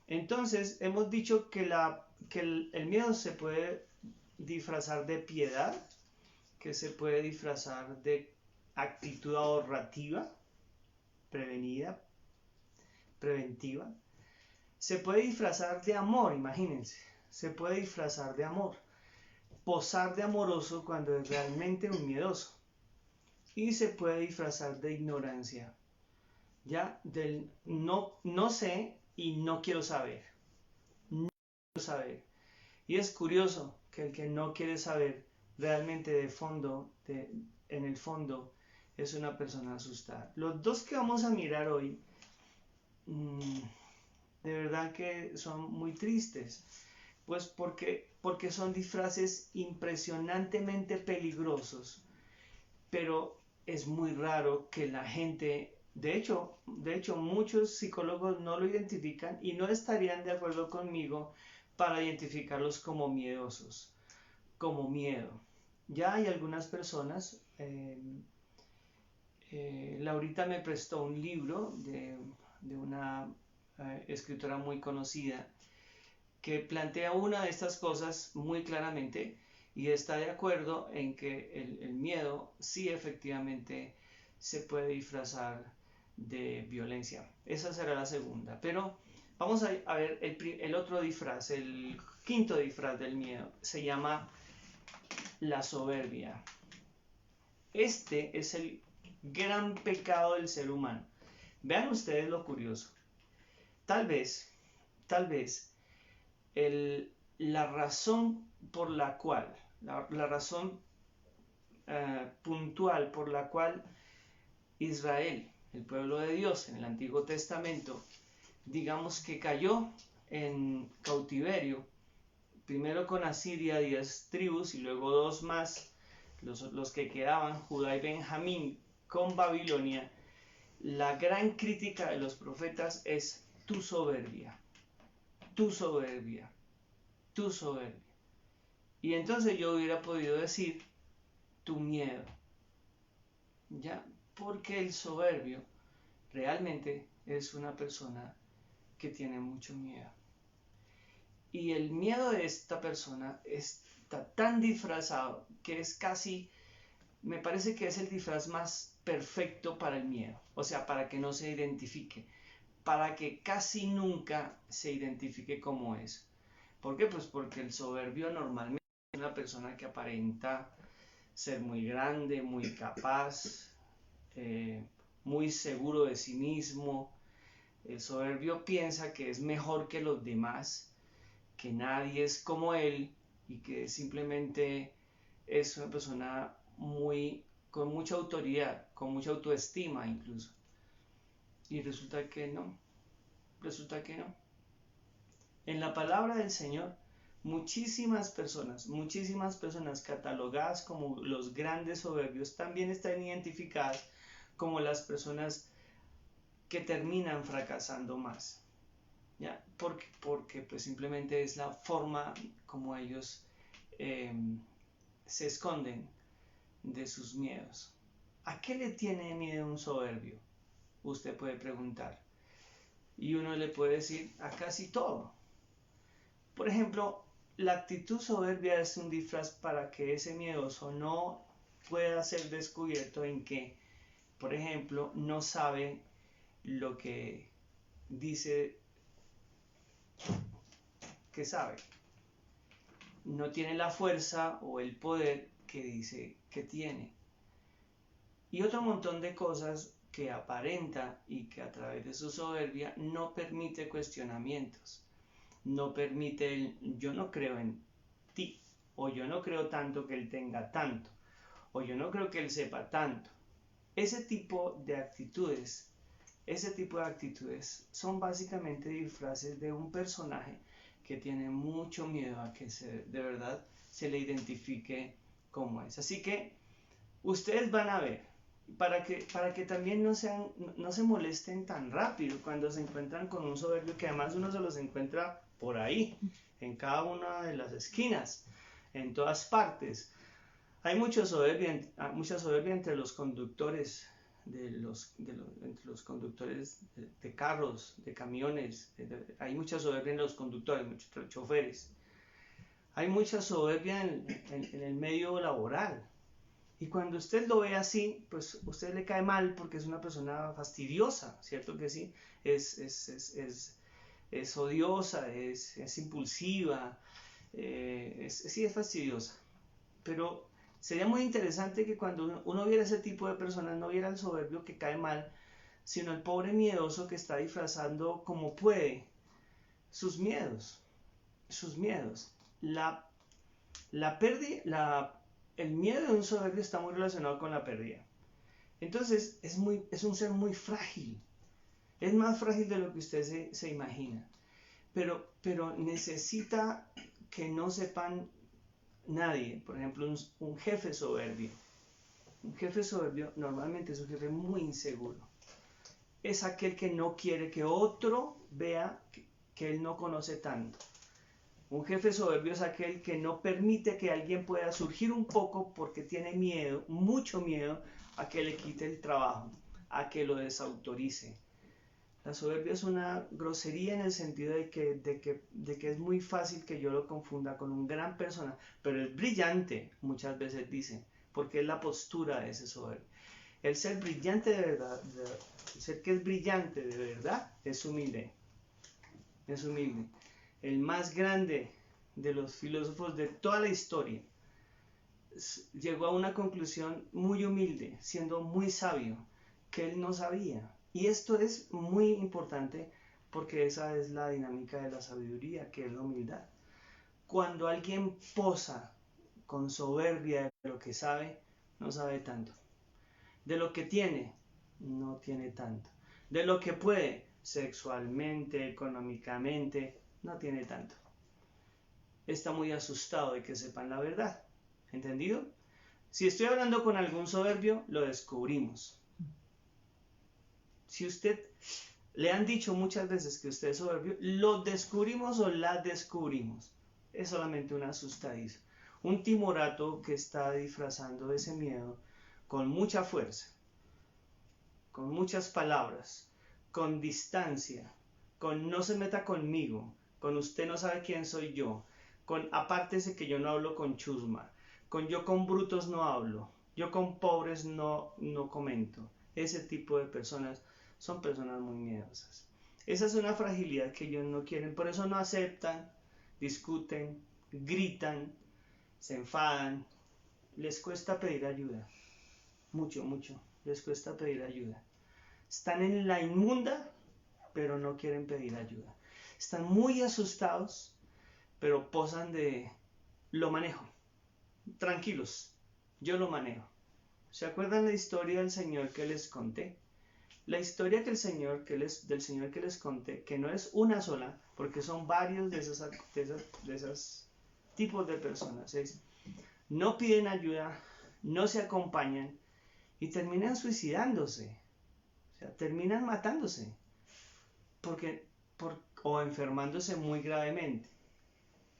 Entonces, hemos dicho que, el miedo se puede disfrazar de piedad, que se puede disfrazar de actitud ahorrativa, preventiva. Se puede disfrazar de amor, imagínense. Se puede disfrazar de amor. Posar de amoroso cuando es realmente un miedoso. Y se puede disfrazar de ignorancia. Ya, del no sé y no quiero saber. No quiero saber. Y es curioso que el que no quiere saber realmente en el fondo, es una persona asustada. Los dos que vamos a mirar hoy, de verdad que son muy tristes, pues porque son disfraces impresionantemente peligrosos, pero es muy raro que la gente, de hecho muchos psicólogos no lo identifican y no estarían de acuerdo conmigo para identificarlos como miedosos, como miedo. Ya hay algunas personas, Laurita me prestó un libro de una escritora muy conocida que plantea una de estas cosas muy claramente y está de acuerdo en que el miedo sí efectivamente se puede disfrazar de violencia. Esa será la segunda. Pero vamos a ver el otro disfraz, el quinto disfraz del miedo. Se llama la soberbia. Este es el gran pecado del ser humano. Vean ustedes lo curioso. Tal vez, la razón por la cual, la razón puntual por la cual Israel, el pueblo de Dios en el Antiguo Testamento, digamos que cayó en cautiverio, primero con Asiria 10 tribus y luego 2 más, los que quedaban, Judá y Benjamín, con Babilonia. La gran crítica de los profetas es tu soberbia, tu soberbia, tu soberbia. Y entonces yo hubiera podido decir tu miedo, ¿ya? Porque el soberbio realmente es una persona que tiene mucho miedo. Y el miedo de esta persona está tan disfrazado que es casi, me parece que es el disfraz más perfecto para el miedo. O sea, para que no se identifique, para que casi nunca se identifique como es. ¿Por qué? Pues porque el soberbio normalmente es una persona que aparenta ser muy grande, muy capaz, muy seguro de sí mismo. El soberbio piensa que es mejor que los demás, que nadie es como él y que simplemente es una persona con mucha autoridad, con mucha autoestima incluso. Y resulta que no, resulta que no. En la palabra del Señor, muchísimas personas catalogadas como los grandes soberbios también están identificadas como las personas que terminan fracasando más. ¿Ya? Porque pues simplemente es la forma como ellos se esconden de sus miedos. ¿A qué le tiene miedo un soberbio? Usted puede preguntar. Y uno le puede decir a casi todo. Por ejemplo, la actitud soberbia es un disfraz para que ese miedoso no pueda ser descubierto en que, por ejemplo, no sabe lo que dice que sabe. No tiene la fuerza o el poder que dice que tiene. Y otro montón de cosas que aparenta y que a través de su soberbia no permite cuestionamientos. No permite el yo no creo en ti, o yo no creo tanto que él tenga tanto, o yo no creo que él sepa tanto. Ese tipo de actitudes son básicamente disfraces de un personaje que tiene mucho miedo a que de verdad se le identifique como es. Así que ustedes van a ver, para que también no se molesten tan rápido cuando se encuentran con un soberbio, que además uno se los encuentra por ahí, en cada una de las esquinas, en todas partes. Hay mucha soberbia entre los conductores entre los conductores de carros, de camiones. Hay mucha soberbia en los conductores, muchos choferes. Hay mucha soberbia en el medio laboral. Y cuando usted lo ve así, pues usted le cae mal porque es una persona fastidiosa, ¿cierto que sí? Es odiosa, es impulsiva, sí es fastidiosa. Pero sería muy interesante que cuando uno viera ese tipo de personas, no viera el soberbio que cae mal, sino el pobre miedoso que está disfrazando como puede sus miedos. Sus miedos. El miedo de un soberbio está muy relacionado con la pérdida. Entonces es un ser muy frágil. Es más frágil de lo que usted se imagina. Pero necesita que no sepan nadie. Por ejemplo, un jefe soberbio. Un jefe soberbio normalmente es un jefe muy inseguro. Es aquel que no quiere que otro vea que él no conoce tanto. Un jefe soberbio es aquel que no permite que alguien pueda surgir un poco porque tiene miedo, mucho miedo, a que le quite el trabajo, a que lo desautorice. La soberbia es una grosería en el sentido de que es muy fácil que yo lo confunda con un gran persona, pero es brillante, muchas veces dicen, porque es la postura de ese soberbio. El ser brillante de verdad, el ser que es brillante de verdad, es humilde. Es humilde. El más grande de los filósofos de toda la historia llegó a una conclusión muy humilde, siendo muy sabio, que él no sabía. Y esto es muy importante porque esa es la dinámica de la sabiduría, que es la humildad. Cuando alguien posa con soberbia de lo que sabe, no sabe tanto. De lo que tiene, no tiene tanto. De lo que puede, sexualmente, económicamente, no tiene tanto. Está muy asustado de que sepan la verdad. ¿Entendido? Si estoy hablando con algún soberbio, lo descubrimos. Si usted le han dicho muchas veces que usted es soberbio, lo descubrimos o la descubrimos. Es solamente un asustadizo. Un timorato que está disfrazando ese miedo con mucha fuerza, con muchas palabras, con distancia, con no se meta conmigo, con usted no sabe quién soy yo, con apártese que yo no hablo con chusma, con yo con brutos no hablo, yo con pobres no comento. Ese tipo de personas son personas muy miedosas. Esa es una fragilidad que ellos no quieren, por eso no aceptan, discuten, gritan, se enfadan, les cuesta pedir ayuda, mucho, les cuesta pedir ayuda. Están en la inmunda, pero no quieren pedir ayuda. Están muy asustados, pero posan de lo manejo. Tranquilos, yo lo manejo. ¿Se acuerdan la historia del Señor que les conté? La historia del Señor que les conté, que no es una sola, porque son varios de esos tipos de personas. No piden ayuda, no se acompañan y terminan suicidándose. O sea, terminan matándose o enfermándose muy gravemente.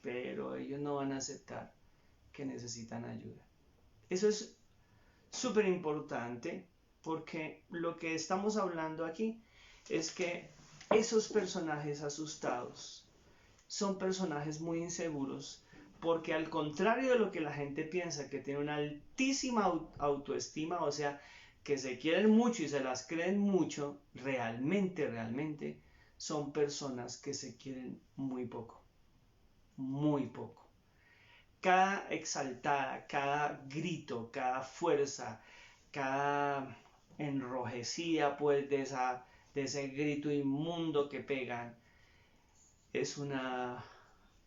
Pero ellos no van a aceptar que necesitan ayuda. Eso es súper importante porque lo que estamos hablando aquí es que esos personajes asustados son personajes muy inseguros porque al contrario de lo que la gente piensa, que tiene una altísima autoestima, o sea, que se quieren mucho y se las creen mucho, realmente son personas que se quieren muy poco. Muy poco. Cada exaltada, cada grito, cada fuerza, cada enrojecida pues de ese grito inmundo que pegan, es una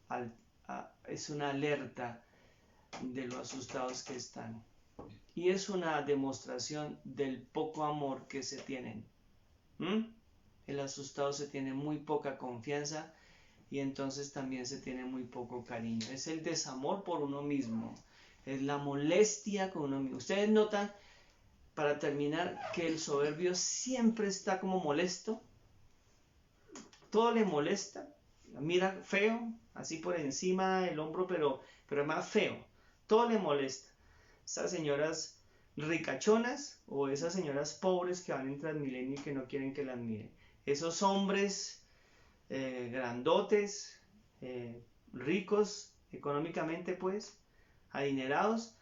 alerta de lo asustados que están. Y es una demostración del poco amor que se tienen. El asustado se tiene muy poca confianza y entonces también se tiene muy poco cariño. Es el desamor por uno mismo, es la molestia con uno mismo. Ustedes notan, para terminar, que el soberbio siempre está como molesto, todo le molesta, mira feo, así por encima del hombro, pero es más feo, todo le molesta. Estas señoras ricachonas o esas señoras pobres que van en Transmilenio y que no quieren que las miren. Esos hombres grandotes, ricos económicamente pues, adinerados,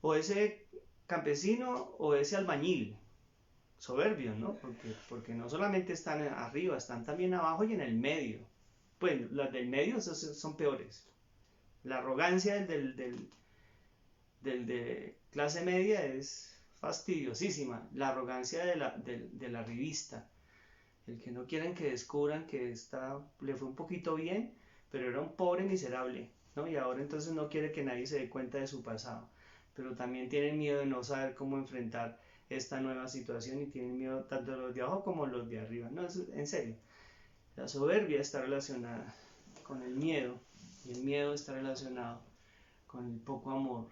o ese campesino o ese albañil, soberbios, ¿no? Porque no solamente están arriba, están también abajo y en el medio. Pues las del medio son peores. La arrogancia del de clase media es fastidiosísima. La arrogancia de la revista. El que no quieren que descubran que le fue un poquito bien, pero era un pobre miserable, ¿no? Y ahora entonces no quiere que nadie se dé cuenta de su pasado. Pero también tienen miedo de no saber cómo enfrentar esta nueva situación y tienen miedo tanto los de abajo como los de arriba. No, en serio. La soberbia está relacionada con el miedo y el miedo está relacionado con el poco amor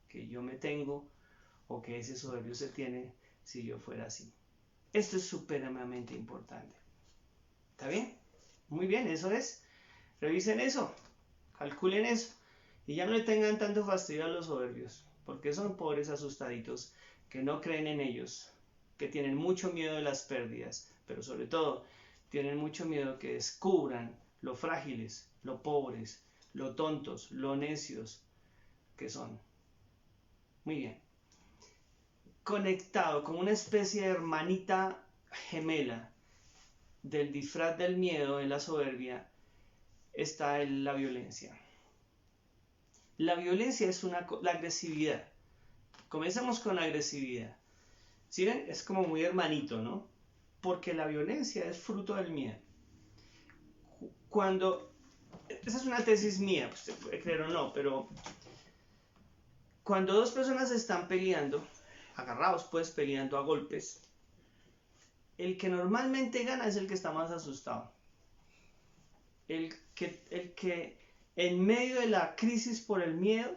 que yo me tengo o que ese soberbio se tiene si yo fuera así. Esto es supremamente importante. ¿Está bien? Muy bien, eso es. Revisen eso, calculen eso y ya no le tengan tanto fastidio a los soberbios, porque son pobres asustaditos que no creen en ellos, que tienen mucho miedo de las pérdidas, pero sobre todo tienen mucho miedo que descubran lo frágiles, lo pobres, lo tontos, lo necios que son. Muy bien. Conectado con una especie de hermanita gemela del disfraz del miedo, en la soberbia, está la violencia. La violencia es la agresividad. Comencemos con la agresividad. ¿Sí ven? Es como muy hermanito, ¿no? Porque la violencia es fruto del miedo. Esa es una tesis mía, usted puede creer o no, pero cuando dos personas están peleando, agarrados pues, peleando a golpes, el que normalmente gana es el que está más asustado. El que en medio de la crisis por el miedo,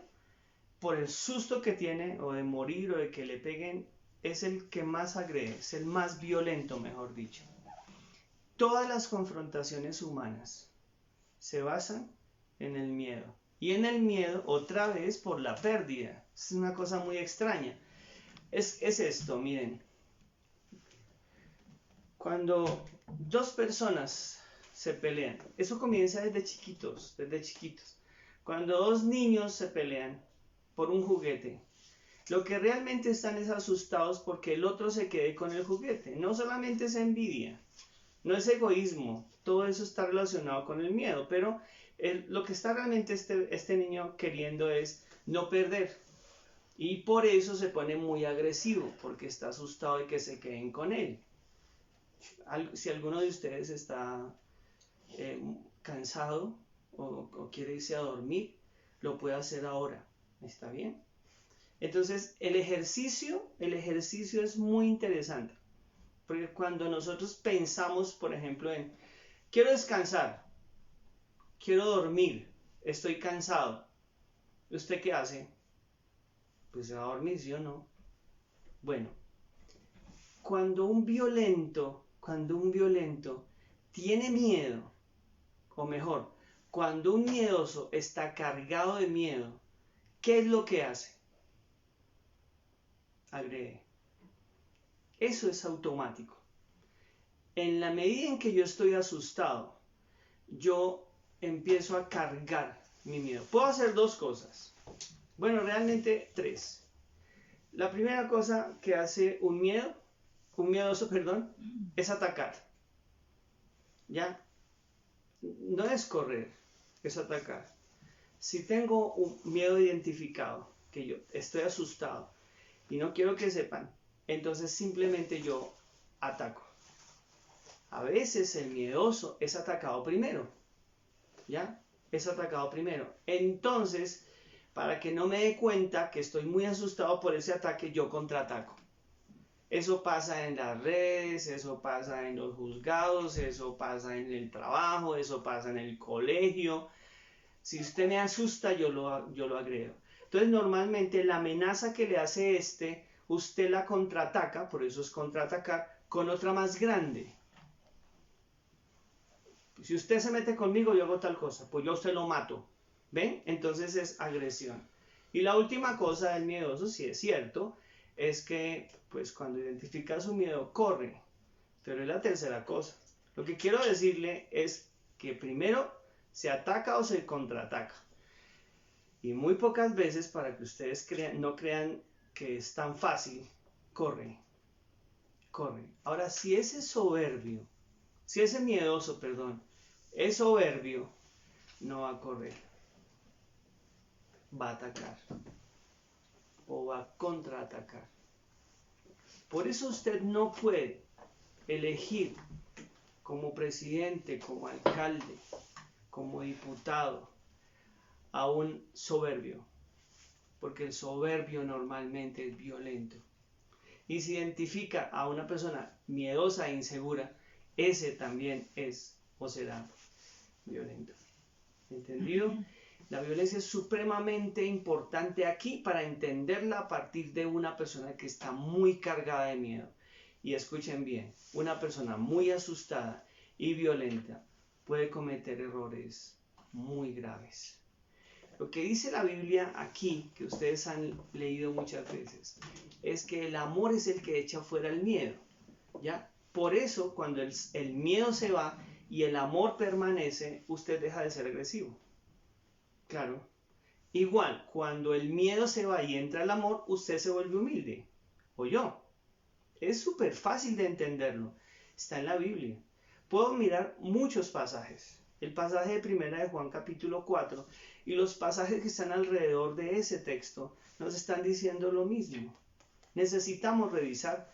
por el susto que tiene, o de morir, o de que le peguen, es el que más agrede, es el más violento, mejor dicho. Todas las confrontaciones humanas se basan en el miedo. Y en el miedo, otra vez, por la pérdida. Es una cosa muy extraña. Es esto, miren. Cuando dos personas se pelean, eso comienza desde chiquitos, Cuando dos niños se pelean por un juguete, lo que realmente están es asustados porque el otro se quede con el juguete. No solamente es envidia, no es egoísmo, todo eso está relacionado con el miedo, pero lo que está realmente este niño queriendo es no perder. Y por eso se pone muy agresivo, porque está asustado de que se queden con él. Si alguno de ustedes está cansado o quiere irse a dormir, lo puede hacer ahora. ¿Está bien? Entonces, el ejercicio es muy interesante. Porque cuando nosotros pensamos, por ejemplo, en quiero descansar, quiero dormir, estoy cansado, ¿usted qué hace? Pues se va a dormir, ¿sí o no? Bueno, cuando un violento tiene miedo, o mejor, cuando un miedoso está cargado de miedo, ¿qué es lo que hace? Agrede. Eso es automático. En la medida en que yo estoy asustado, yo empiezo a cargar mi miedo. Puedo hacer dos cosas. Bueno, realmente tres. La primera cosa que hace un miedoso, es atacar. ¿Ya? No es correr, es atacar. Si tengo un miedo identificado, que yo estoy asustado y no quiero que sepan, entonces simplemente yo ataco. A veces el miedoso es atacado primero, ¿ya? Es atacado primero. Entonces, para que no me dé cuenta que estoy muy asustado por ese ataque, yo contraataco. Eso pasa en las redes, eso pasa en los juzgados, eso pasa en el trabajo, eso pasa en el colegio. Si usted me asusta, yo lo agredo. Entonces, normalmente la amenaza que le hace usted la contraataca, por eso es contraatacar, con otra más grande. Si usted se mete conmigo, yo hago tal cosa, pues yo a usted lo mato. ¿Ven? Entonces es agresión. Y la última cosa del miedoso, si es cierto, es que pues cuando identifica su miedo corre, pero es la tercera cosa. Lo que quiero decirle es que primero se ataca o se contraataca. Y muy pocas veces, para que ustedes no crean que es tan fácil, corre. Ahora, si ese miedoso, es soberbio, no va a correr. Va a atacar. O va a contraatacar. Por eso usted no puede elegir como presidente, como alcalde, como diputado, a un soberbio, porque el soberbio normalmente es violento. Y si identifica a una persona miedosa e insegura, ese también es o será violento. ¿Entendido? La violencia es supremamente importante aquí para entenderla a partir de una persona que está muy cargada de miedo. Y escuchen bien, una persona muy asustada y violenta puede cometer errores muy graves. Lo que dice la Biblia aquí, que ustedes han leído muchas veces, es que el amor es el que echa fuera el miedo, ¿ya? Por eso, cuando el miedo se va y el amor permanece, usted deja de ser agresivo. Claro. Igual, cuando el miedo se va y entra el amor, usted se vuelve humilde. O yo. Es súper fácil de entenderlo. Está en la Biblia. Puedo mirar muchos pasajes. El pasaje de Primera de Juan capítulo 4 y los pasajes que están alrededor de ese texto nos están diciendo lo mismo. Necesitamos revisar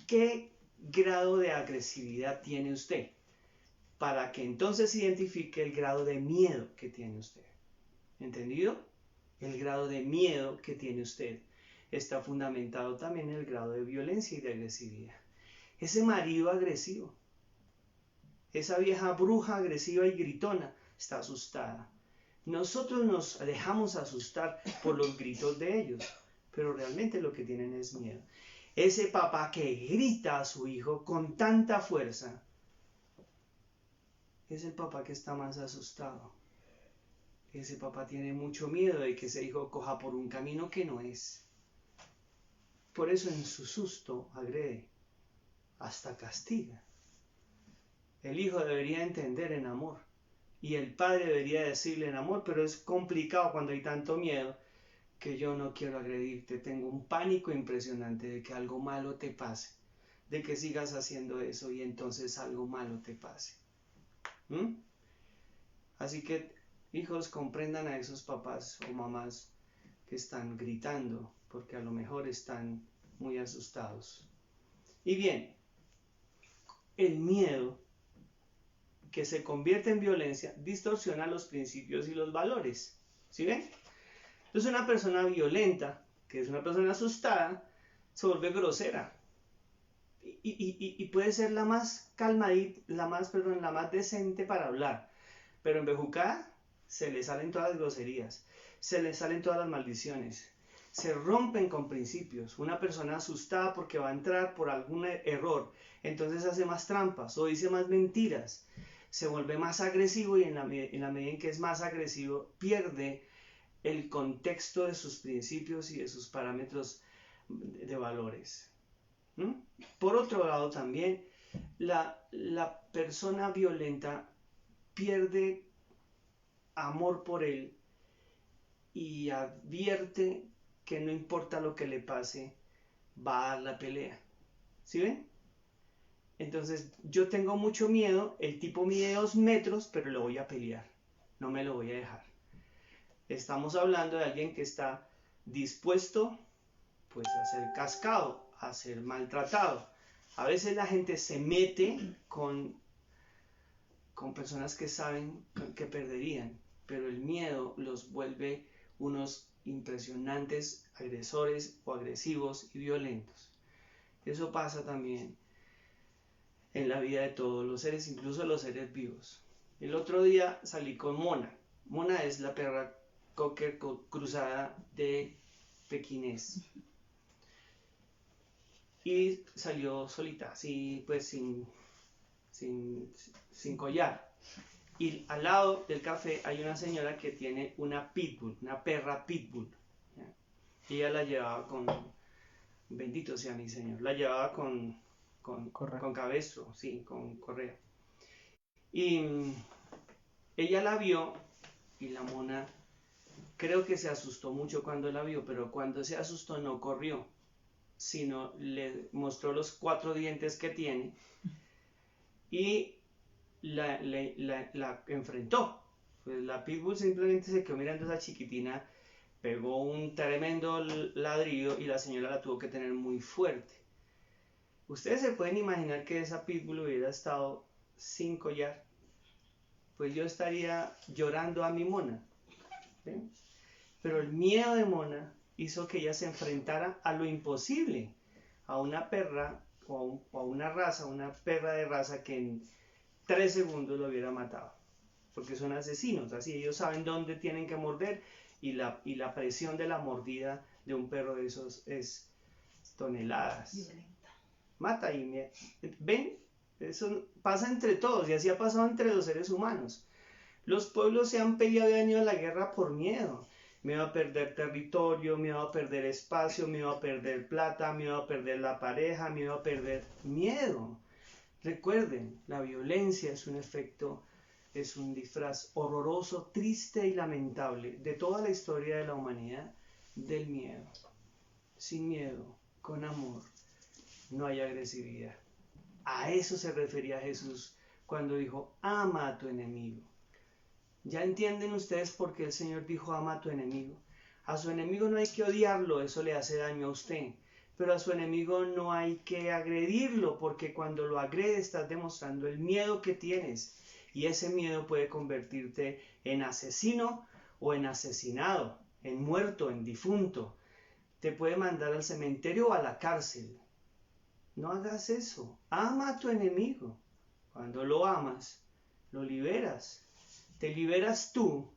qué grado de agresividad tiene usted para que entonces identifique el grado de miedo que tiene usted. ¿Entendido? El grado de miedo que tiene usted está fundamentado también en el grado de violencia y de agresividad. Ese marido agresivo, esa vieja bruja agresiva y gritona, está asustada. Nosotros nos dejamos asustar por los gritos de ellos, pero realmente lo que tienen es miedo. Ese papá que grita a su hijo con tanta fuerza, es el papá que está más asustado. Ese papá tiene mucho miedo de que ese hijo coja por un camino que no es. Por eso en su susto agrede, hasta castiga. El hijo debería entender en amor y el padre debería decirle en amor, pero es complicado cuando hay tanto miedo que yo no quiero agredirte, tengo un pánico impresionante de que algo malo te pase, de que sigas haciendo eso y entonces algo malo te pase. Así que hijos, comprendan a esos papás o mamás que están gritando porque a lo mejor están muy asustados. Y bien, el miedo que se convierte en violencia distorsiona los principios y los valores. ¿Sí ven? Entonces una persona violenta, que es una persona asustada, se vuelve grosera. Y puede ser la más calmadita, la más decente para hablar. Pero en bejucada se le salen todas las groserías, se le salen todas las maldiciones, se rompen con principios. Una persona asustada porque va a entrar por algún error, entonces hace más trampas o dice más mentiras, se vuelve más agresivo y en la medida en que es más agresivo pierde el contexto de sus principios y de sus parámetros de valores. Por otro lado también, la persona violenta pierde amor por él y advierte que no importa lo que le pase, va a dar la pelea. ¿Sí ven? Entonces yo tengo mucho miedo, el tipo mide 2 metros, pero lo voy a pelear, no me lo voy a dejar. Estamos hablando de alguien que está dispuesto pues a ser cascado, a ser maltratado. A veces la gente se mete con personas que saben que perderían, pero el miedo los vuelve unos impresionantes agresores o agresivos y violentos. Eso pasa también en la vida de todos los seres, incluso los seres vivos. El otro día salí con Mona. Mona es la perra cocker cruzada de pequinés. Y salió solita, así pues sin collar. Y al lado del café hay una señora que tiene una pitbull, una perra pitbull. ¿Ya? Y ella la llevaba Bendito sea mi Señor. La llevaba con cabestro, sí, con correa. Y ella la vio y la mona creo que se asustó mucho cuando la vio, pero cuando se asustó no corrió, sino le mostró los 4 dientes que tiene y la enfrentó. Pues la pitbull simplemente se quedó mirando a esa chiquitina, pegó un tremendo ladrido y la señora la tuvo que tener muy fuerte. Ustedes se pueden imaginar que esa pitbull hubiera estado sin collar, pues yo estaría llorando a mi mona, ¿sí? Pero el miedo de Mona hizo que ella se enfrentara a lo imposible, a una perra o a una raza, una perra de raza que en 3 segundos lo hubiera matado, porque son asesinos, así ellos saben dónde tienen que morder y la presión de la mordida de un perro de esos es toneladas. Violenta. Mata y ven, eso pasa entre todos y así ha pasado entre los seres humanos. Los pueblos se han peleado y han ido a la guerra por miedo. Miedo a perder territorio, miedo a perder espacio, miedo a perder plata, miedo a perder la pareja, miedo a perder miedo. Recuerden, la violencia es un efecto, es un disfraz horroroso, triste y lamentable de toda la historia de la humanidad del miedo. Sin miedo, con amor, no hay agresividad. A eso se refería Jesús cuando dijo, ama a tu enemigo. ¿Ya entienden ustedes por qué el Señor dijo ama a tu enemigo? A su enemigo no hay que odiarlo, eso le hace daño a usted. Pero a su enemigo no hay que agredirlo, porque cuando lo agrede estás demostrando el miedo que tienes. Y ese miedo puede convertirte en asesino o en asesinado, en muerto, en difunto. Te puede mandar al cementerio o a la cárcel. No hagas eso. Ama a tu enemigo. Cuando lo amas, lo liberas. Te liberas tú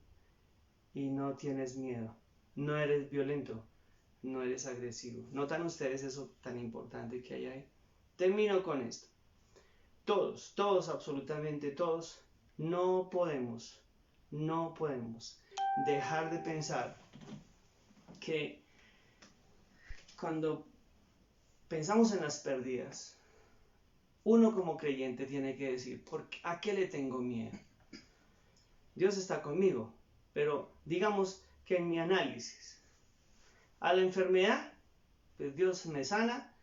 y no tienes miedo, no eres violento, no eres agresivo. ¿Notan ustedes eso tan importante que hay ahí? Termino con esto. Todos, absolutamente todos, no podemos dejar de pensar que cuando pensamos en las pérdidas, uno como creyente tiene que decir, ¿a qué le tengo miedo? Dios está conmigo, pero digamos que en mi análisis, a la enfermedad, pues Dios me sana,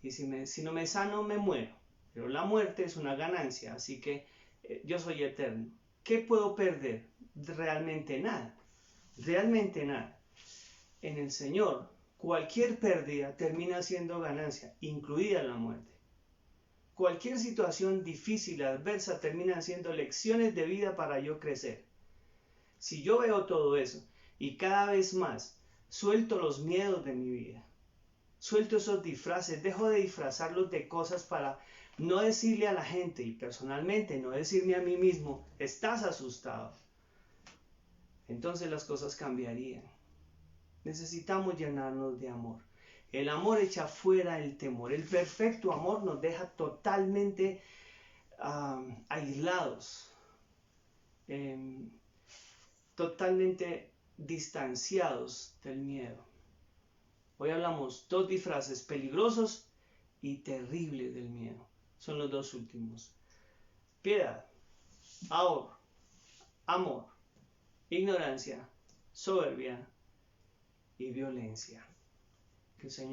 y si no me sano, me muero. Pero la muerte es una ganancia, así que yo soy eterno. ¿Qué puedo perder? Realmente nada, realmente nada. En el Señor, cualquier pérdida termina siendo ganancia, incluida la muerte. Cualquier situación difícil, adversa, termina siendo lecciones de vida para yo crecer. Si yo veo todo eso y cada vez más suelto los miedos de mi vida, suelto esos disfraces, dejo de disfrazarlos de cosas para no decirle a la gente y personalmente no decirme a mí mismo, estás asustado, entonces las cosas cambiarían. Necesitamos llenarnos de amor. El amor echa fuera el temor. El perfecto amor nos deja totalmente aislados, totalmente distanciados del miedo. Hoy hablamos 2 disfraces peligrosos y terribles del miedo. Son los 2 últimos. Piedad, ahorro, amor, ignorancia, soberbia y violencia. Que el Señor